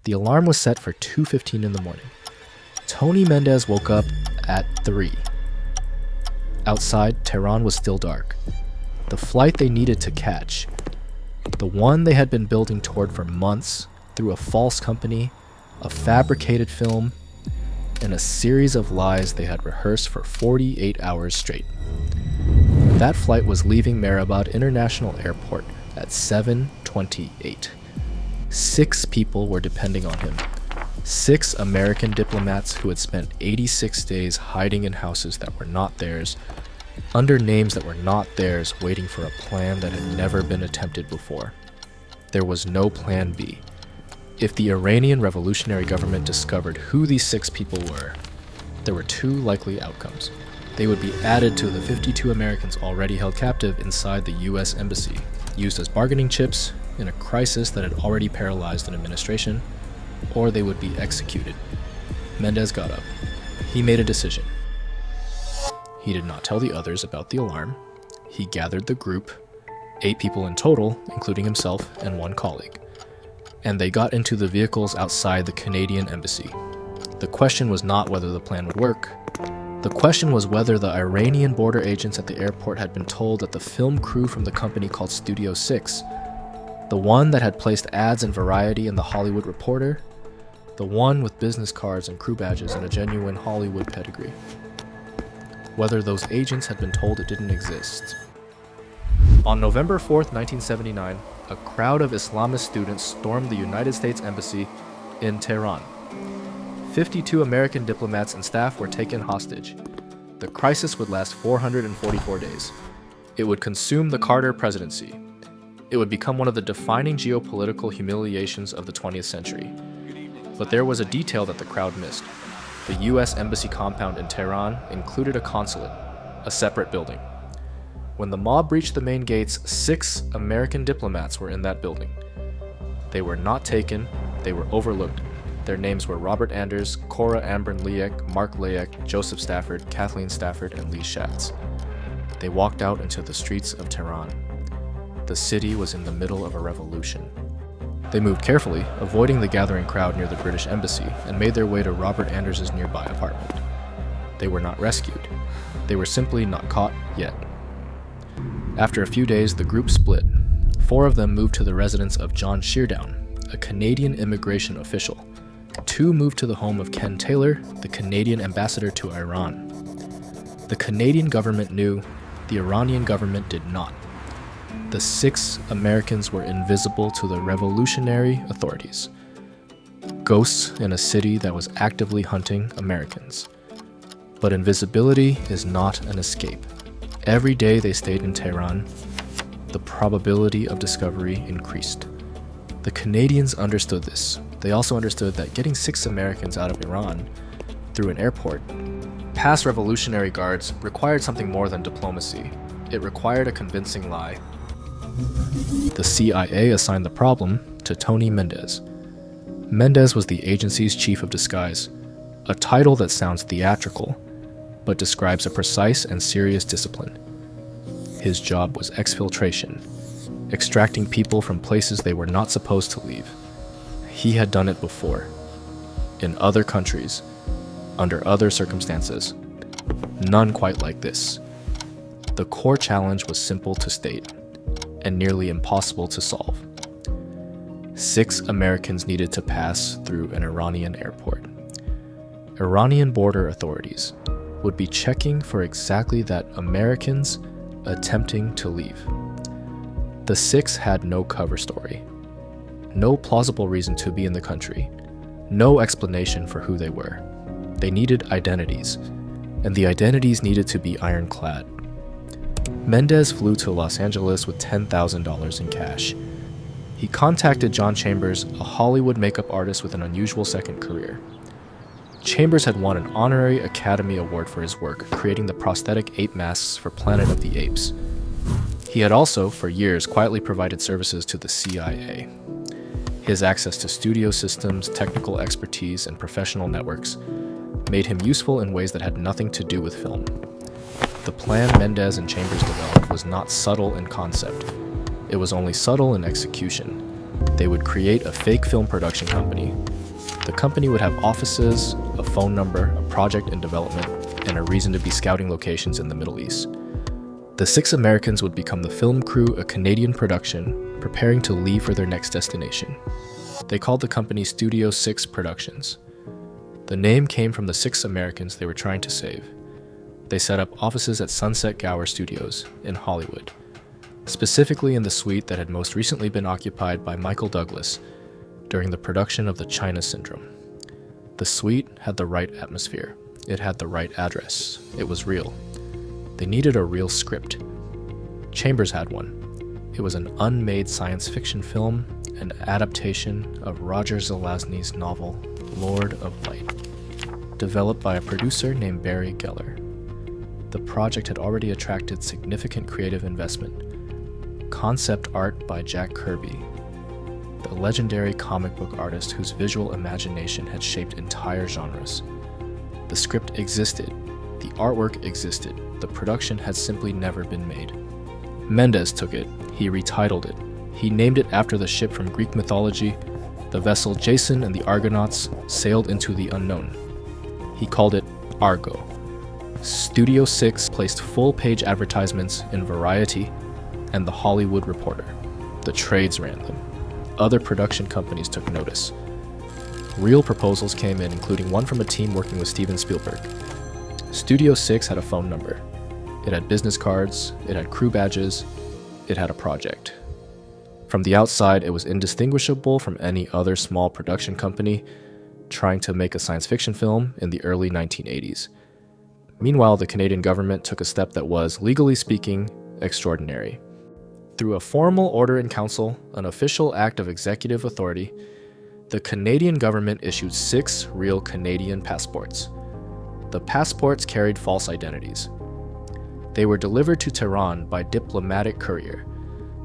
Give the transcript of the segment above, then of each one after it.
The alarm was set for 2:15 in the morning. Tony Mendez woke up at 3. Outside, Tehran was still dark. The flight they needed to catch, the one they had been building toward for months through a false company, a fabricated film, and a series of lies they had rehearsed for 48 hours straight. That flight was leaving Mehrabad International Airport at 7:28. 6 people were depending on him. 6 American diplomats who had spent 86 days hiding in houses that were not theirs, under names that were not theirs, waiting for a plan that had never been attempted before. There was no plan B. If the Iranian revolutionary government discovered who these 6 people were, there were 2 likely outcomes. They would be added to the 52 Americans already held captive inside the US Embassy, used as bargaining chips in a crisis that had already paralyzed an administration, or they would be executed. Mendez got up. He made a decision. He did not tell the others about the alarm. He gathered the group, 8 people in total, including himself and 1 colleague, and they got into the vehicles outside the Canadian embassy. The question was not whether the plan would work. The question was whether the Iranian border agents at the airport had been told that the film crew from the company called Studio 6, the one that had placed ads in Variety and The Hollywood Reporter, the one with business cards and crew badges and a genuine Hollywood pedigree, whether those agents had been told it didn't exist. On November 4th, 1979, a crowd of Islamist students stormed the United States Embassy in Tehran. 52 American diplomats and staff were taken hostage. The crisis would last 444 days. It would consume the Carter presidency. It would become one of the defining geopolitical humiliations of the 20th century. But there was a detail that the crowd missed. The US Embassy compound in Tehran included a consulate, a separate building. When the mob reached the main gates, 6 American diplomats were in that building. They were not taken, they were overlooked. Their names were Robert Anders, Cora Ambren Liek, Mark Layek, Joseph Stafford, Kathleen Stafford, and Lee Schatz. They walked out into the streets of Tehran. The city was in the middle of a revolution. They moved carefully, avoiding the gathering crowd near the British embassy, and made their way to Robert Anders' nearby apartment. They were not rescued. They were simply not caught yet. After a few days, the group split. 4 of them moved to the residence of John Sheardown, a Canadian immigration official. 2 moved to the home of Ken Taylor, the Canadian ambassador to Iran. The Canadian government knew, the Iranian government did not. The 6 Americans were invisible to the revolutionary authorities. Ghosts in a city that was actively hunting Americans. But invisibility is not an escape. Every day they stayed in Tehran, the probability of discovery increased. The Canadians understood this. They also understood that getting 6 Americans out of Iran through an airport, past Revolutionary Guards, required something more than diplomacy. It required a convincing lie. The CIA assigned the problem to Tony Mendez. Mendez was the agency's chief of disguise, a title that sounds theatrical, but describes a precise and serious discipline. His job was exfiltration, extracting people from places they were not supposed to leave. He had done it before, in other countries, under other circumstances. None quite like this. The core challenge was simple to state, and nearly impossible to solve. 6 Americans needed to pass through an Iranian airport. Iranian border authorities would be checking for exactly that: Americans attempting to leave. The 6 had no cover story, no plausible reason to be in the country, no explanation for who they were. They needed identities, and the identities needed to be ironclad. Mendez flew to Los Angeles with $10,000 in cash. He contacted John Chambers, a Hollywood makeup artist with an unusual second career. Chambers had won an honorary Academy Award for his work, creating the prosthetic ape masks for Planet of the Apes. He had also, for years, quietly provided services to the CIA. His access to studio systems, technical expertise, and professional networks made him useful in ways that had nothing to do with film. The plan Mendez and Chambers developed was not subtle in concept. It was only subtle in execution. They would create a fake film production company, The company would have offices, a phone number, a project in development, and a reason to be scouting locations in the Middle East. The 6 Americans would become the film crew, a Canadian production, preparing to leave for their next destination. They called the company Studio 6 Productions. The name came from the 6 Americans they were trying to save. They set up offices at Sunset Gower Studios in Hollywood, specifically in the suite that had most recently been occupied by Michael Douglas during the production of The China Syndrome. The suite had the right atmosphere. It had the right address. It was real. They needed a real script. Chambers had one. It was an unmade science fiction film, an adaptation of Roger Zelazny's novel, Lord of Light, developed by a producer named Barry Geller. The project had already attracted significant creative investment. Concept art by Jack Kirby, the legendary comic book artist whose visual imagination had shaped entire genres. The script existed. The artwork existed. The production had simply never been made. Mendez took it. He retitled it. He named it after the ship from Greek mythology. The vessel Jason and the Argonauts sailed into the unknown. He called it Argo. Studio 6 placed full-page advertisements in Variety and The Hollywood Reporter. The trades ran them. Other production companies took notice. Real proposals came in, including one from a team working with Steven Spielberg. Studio 6 had a phone number. It had business cards, it had crew badges, it had a project. From the outside, it was indistinguishable from any other small production company trying to make a science fiction film in the early 1980s. Meanwhile, the Canadian government took a step that was, legally speaking, extraordinary. Through a formal order in council, an official act of executive authority, the Canadian government issued 6 real Canadian passports. The passports carried false identities. They were delivered to Tehran by diplomatic courier.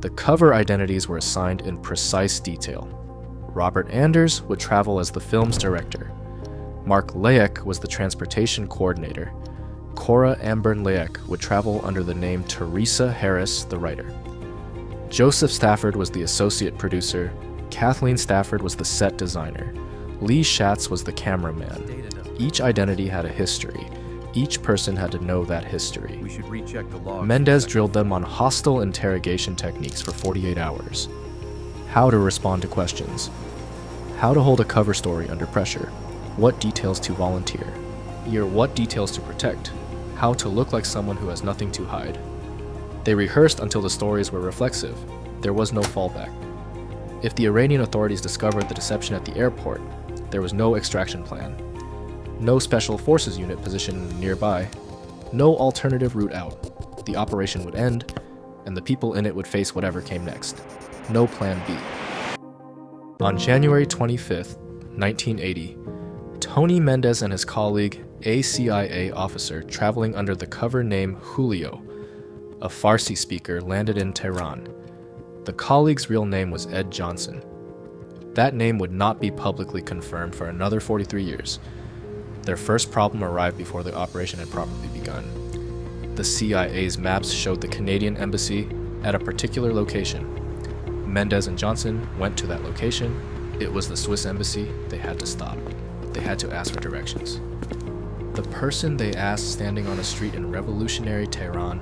The cover identities were assigned in precise detail. Robert Anders would travel as the film's director. Mark Laek was the transportation coordinator. Cora Ambern Laek would travel under the name Teresa Harris, the writer. Joseph Stafford was the associate producer. Kathleen Stafford was the set designer. Lee Schatz was the cameraman. Each identity had a history. Each person had to know that history. We should recheck the logs. Mendez drilled them on hostile interrogation techniques for 48 hours. How to respond to questions. How to hold a cover story under pressure. What details to volunteer. What details to protect. How to look like someone who has nothing to hide. They rehearsed until the stories were reflexive. There was no fallback. If the Iranian authorities discovered the deception at the airport, there was no extraction plan. No special forces unit positioned nearby. No alternative route out. The operation would end, and the people in it would face whatever came next. No plan B. On January 25th, 1980, Tony Mendez and his colleague, a CIA officer traveling under the cover name Julio, a Farsi speaker, landed in Tehran. The colleague's real name was Ed Johnson. That name would not be publicly confirmed for another 43 years. Their first problem arrived before the operation had properly begun. The CIA's maps showed the Canadian embassy at a particular location. Mendez and Johnson went to that location. It was the Swiss embassy. They had to stop. They had to ask for directions. The person they asked, standing on a street in revolutionary Tehran,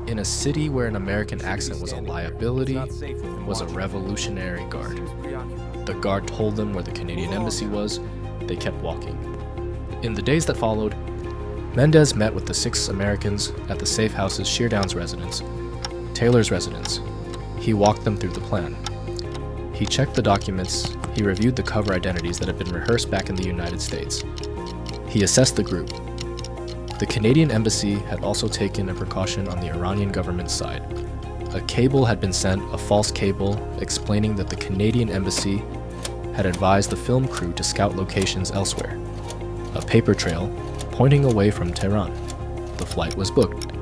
in a city where an American accent was a liability, was a revolutionary guard. The guard told them where the Canadian embassy was. They kept walking. In the days that followed, Mendez met with the 6 Americans at the safe house's Sheardowns residence, Taylor's residence. He walked them through the plan. He checked the documents. He reviewed the cover identities that had been rehearsed back in the United States. He assessed the group. The Canadian embassy had also taken a precaution on the Iranian government side. A cable had been sent, a false cable, explaining that the Canadian embassy had advised the film crew to scout locations elsewhere. A paper trail pointing away from Tehran. The flight was booked.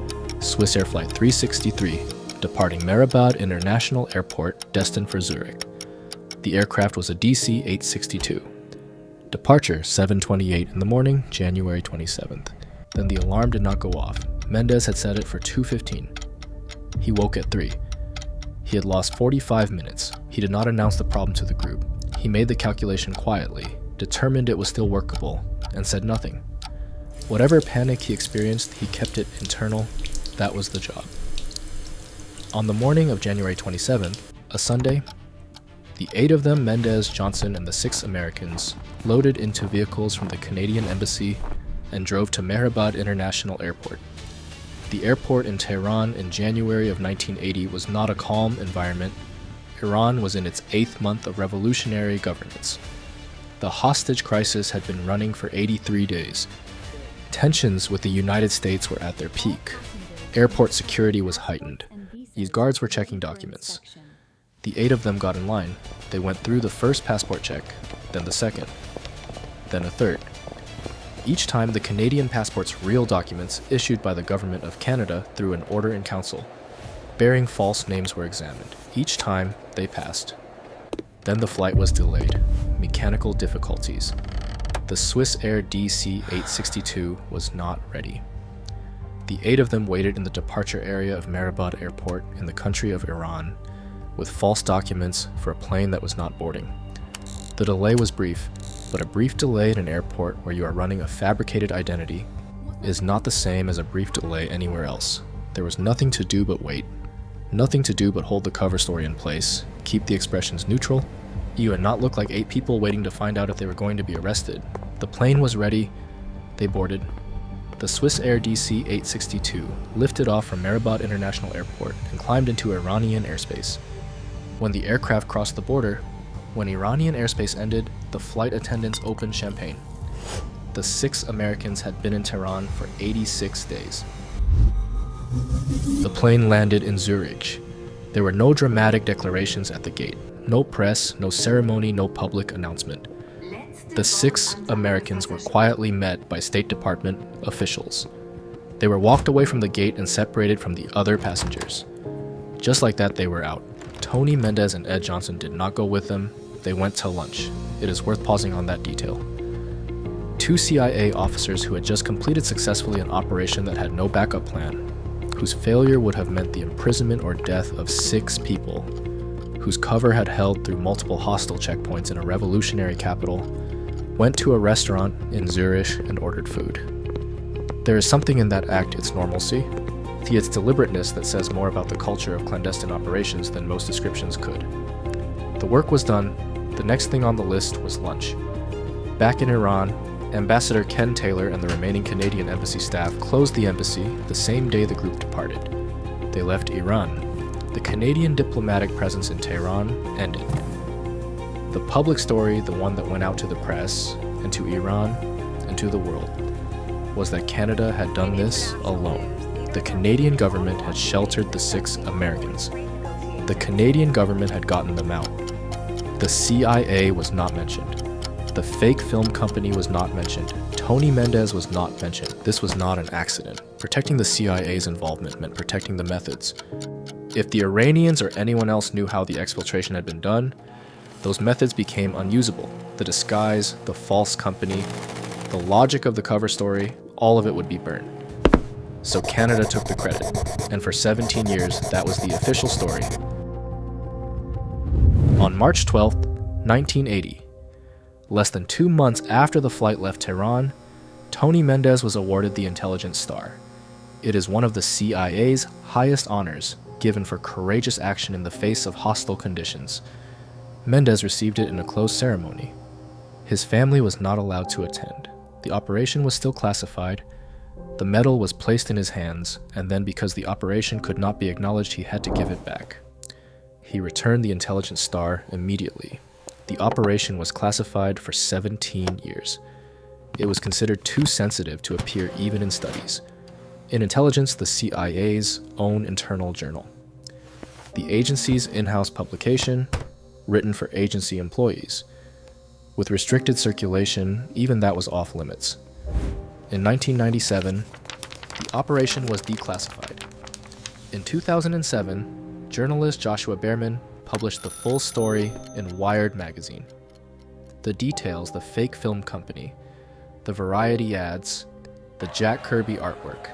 Swiss Air Flight 363, departing Mehrabad International Airport, destined for Zurich. The aircraft was a DC-862. Departure 7:28 in the morning, January 27th. Then the alarm did not go off. Mendez had set it for 2:15. He woke at 3. He had lost 45 minutes. He did not announce the problem to the group. He made the calculation quietly. determined it was still workable, and said nothing. Whatever panic he experienced, he kept it internal. That was the job. On the morning of January 27th, a Sunday, the 8 of them, Mendez, Johnson, and the 6 Americans, loaded into vehicles from the Canadian Embassy and drove to Mehrabad International Airport. The airport in Tehran in January of 1980 was not a calm environment. Iran was in its 8th month of revolutionary governance. The hostage crisis had been running for 83 days. Tensions with the United States were at their peak. Airport security was heightened. These guards were checking documents. The 8 of them got in line. They went through the first passport check, then the second, then a third. Each time, the Canadian passport's real documents, issued by the government of Canada through an order in council, bearing false names, were examined. Each time, they passed. Then the flight was delayed. Mechanical difficulties. The Swiss Air DC-862 was not ready. The 8 of them waited in the departure area of Mehrabad Airport in the country of Iran with false documents for a plane that was not boarding. The delay was brief, but a brief delay in an airport where you are running a fabricated identity is not the same as a brief delay anywhere else. There was nothing to do but wait. Nothing to do but hold the cover story in place, keep the expressions neutral. You had not looked like 8 people waiting to find out if they were going to be arrested. The plane was ready. They boarded. The Swiss Air DC-862 lifted off from Mehrabad International Airport and climbed into Iranian airspace. When the aircraft crossed the border, when Iranian airspace ended, the flight attendants opened champagne. The 6 Americans had been in Tehran for 86 days. The plane landed in Zurich. There were no dramatic declarations at the gate. No press, no ceremony, no public announcement. The 6 Americans were quietly met by State Department officials. They were walked away from the gate and separated from the other passengers. Just like that, they were out. Tony Mendez and Ed Johnson did not go with them. They went to lunch. It is worth pausing on that detail. 2 CIA officers who had just completed successfully an operation that had no backup plan, whose failure would have meant the imprisonment or death of 6 people, whose cover had held through multiple hostile checkpoints in a revolutionary capital, went to a restaurant in Zurich and ordered food. There is something in that act, its normalcy, its deliberateness that says more about the culture of clandestine operations than most descriptions could. The work was done. The next thing on the list was lunch. Back in Iran, Ambassador Ken Taylor and the remaining Canadian embassy staff closed the embassy the same day the group departed. They left Iran. The Canadian diplomatic presence in Tehran ended. The public story, the one that went out to the press, and to Iran, and to the world, was that Canada had done this alone. The Canadian government had sheltered the 6 Americans. The Canadian government had gotten them out. The CIA was not mentioned. The fake film company was not mentioned. Tony Mendez was not mentioned. This was not an accident. Protecting the CIA's involvement meant protecting the methods. If the Iranians or anyone else knew how the exfiltration had been done, those methods became unusable. The disguise, the false company, the logic of the cover story, all of it would be burned. So Canada took the credit, and for 17 years, that was the official story. On March 12, 1980, less than 2 months after the flight left Tehran, Tony Mendez was awarded the Intelligence Star. It is one of the CIA's highest honors, given for courageous action in the face of hostile conditions. Mendez received it in a closed ceremony. His family was not allowed to attend. The operation was still classified. The medal was placed in his hands, and then because the operation could not be acknowledged, he had to give it back. He returned the Intelligence Star immediately. The operation was classified for 17 years. It was considered too sensitive to appear even in studies. In intelligence, the CIA's own internal journal. The agency's in-house publication, written for agency employees. With restricted circulation, even that was off limits. In 1997, the operation was declassified. In 2007, journalist Joshua Behrman published the full story in Wired magazine. The details, the fake film company, the variety ads, the Jack Kirby artwork,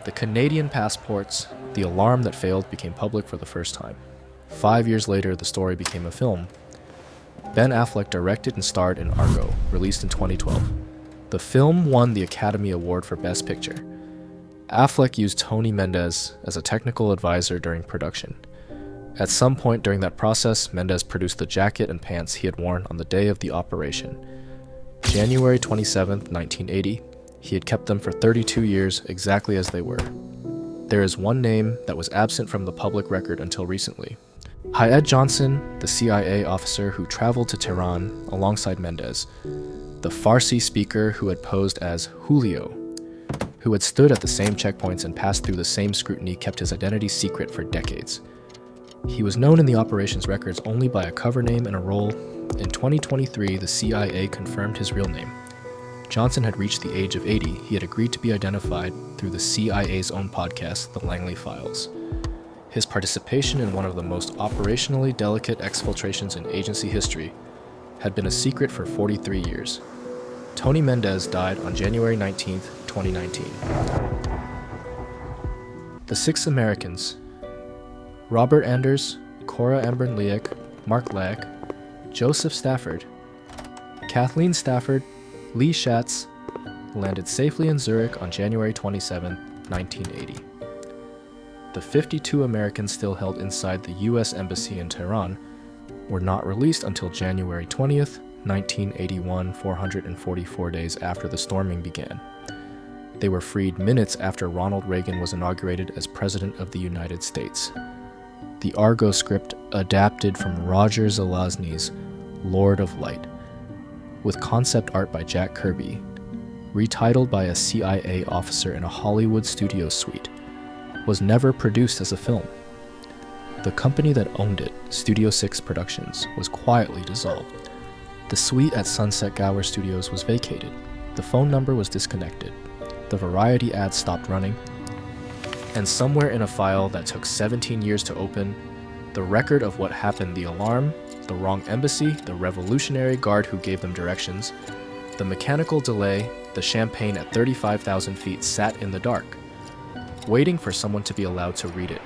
the Canadian passports, the alarm that failed became public for the first time. 5 years later, the story became a film. Ben Affleck directed and starred in Argo, released in 2012. The film won the Academy Award for Best Picture. Affleck used Tony Mendez as a technical advisor during production. At some point during that process, Mendez produced the jacket and pants he had worn on the day of the operation. January 27, 1980, he had kept them for 32 years exactly as they were. There is one name that was absent from the public record until recently. Hyed Johnson, the CIA officer who traveled to Tehran alongside Mendez, the Farsi speaker who had posed as Julio, who had stood at the same checkpoints and passed through the same scrutiny, kept his identity secret for decades. He was known in the operations records only by a cover name and a role. In 2023, the CIA confirmed his real name. Johnson had reached the age of 80. He had agreed to be identified through the CIA's own podcast, The Langley Files. His participation in one of the most operationally delicate exfiltrations in agency history had been a secret for 43 years. Tony Mendez died on January 19, 2019. The 6 Americans, Robert Anders, Cora Amber-Leak, Mark Lack, Joseph Stafford, Kathleen Stafford, Lee Schatz, landed safely in Zurich on January 27, 1980. The 52 Americans still held inside the U.S. Embassy in Tehran were not released until January 20th, 1981, 444 days after the storming began. They were freed minutes after Ronald Reagan was inaugurated as President of the United States. The Argo script adapted from Roger Zelazny's Lord of Light, with concept art by Jack Kirby, retitled by a CIA officer in a Hollywood studio suite, was never produced as a film. The company that owned it, Studio 6 Productions, was quietly dissolved. The suite at Sunset Gower Studios was vacated. The phone number was disconnected. The Variety ads stopped running. And somewhere in a file that took 17 years to open, the record of what happened, the alarm, the wrong embassy, the Revolutionary Guard who gave them directions, the mechanical delay, the champagne at 35,000 feet sat in the dark, waiting for someone to be allowed to read it.